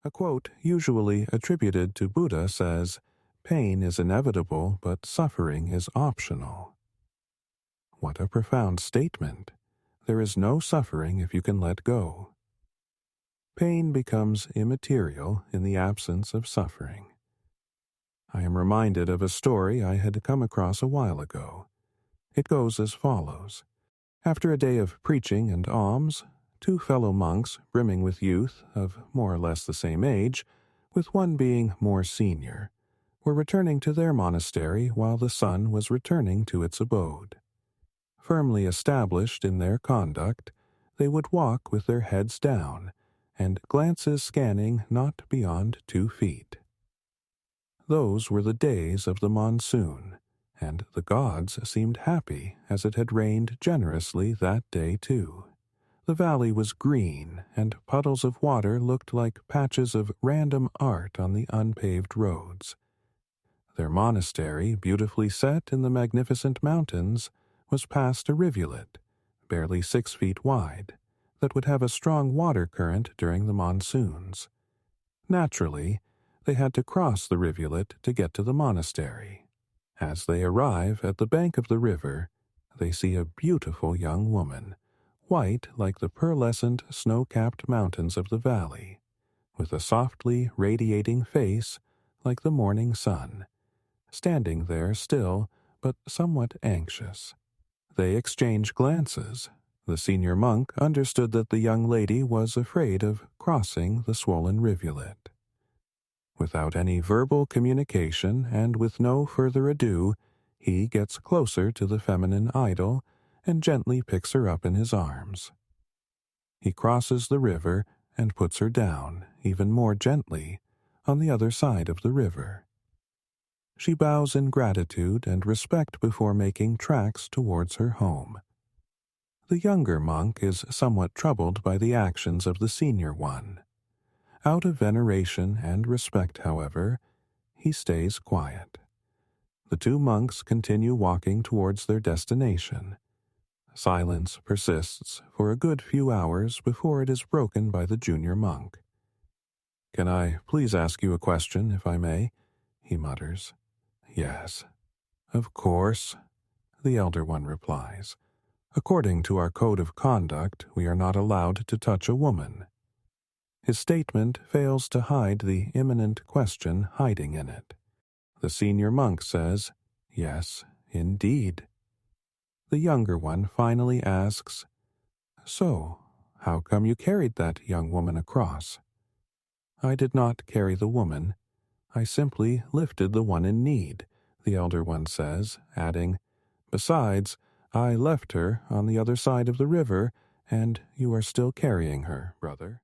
A quote usually attributed to Buddha says, "Pain is inevitable, but suffering is optional." What a profound statement. There is no suffering if you can let go. Pain becomes immaterial in the absence of suffering. I am reminded of a story I had come across a while ago. It goes as follows. After a day of preaching and alms, two fellow monks, brimming with youth of more or less the same age, with one being more senior, were returning to their monastery while the sun was returning to its abode. Firmly established in their conduct, they would walk with their heads down, and glances scanning not beyond 2 feet. Those were the days of the monsoon, and the gods seemed happy as it had rained generously that day too. The valley was green, and puddles of water looked like patches of random art on the unpaved roads. Their monastery, beautifully set in the magnificent mountains, was past a rivulet, barely 6 feet wide, that would have a strong water current during the monsoons. Naturally, they had to cross the rivulet to get to the monastery. As they arrive at the bank of the river, they see a beautiful young woman, white like the pearlescent snow-capped mountains of the valley, with a softly radiating face like the morning sun, standing there still but somewhat anxious. They exchange glances. The senior monk understood that the young lady was afraid of crossing the swollen rivulet. Without any verbal communication and with no further ado, he gets closer to the feminine idol and gently picks her up in his arms. He crosses the river and puts her down, even more gently, on the other side of the river. She bows in gratitude and respect before making tracks towards her home. The younger monk is somewhat troubled by the actions of the senior one. Out of veneration and respect, however, he stays quiet. The two monks continue walking towards their destination. Silence persists for a good few hours before it is broken by the junior monk. "Can I please ask you a question, if I may?" he mutters. "Yes." "Of course," the elder one replies. "According to our code of conduct, we are not allowed to touch a woman." His statement fails to hide the imminent question hiding in it. The senior monk says, "Yes, indeed." The younger one finally asks, "So, how come you carried that young woman across?" "I did not carry the woman. I simply lifted the one in need," the elder one says, adding, "Besides, I left her on the other side of the river, and you are still carrying her, brother."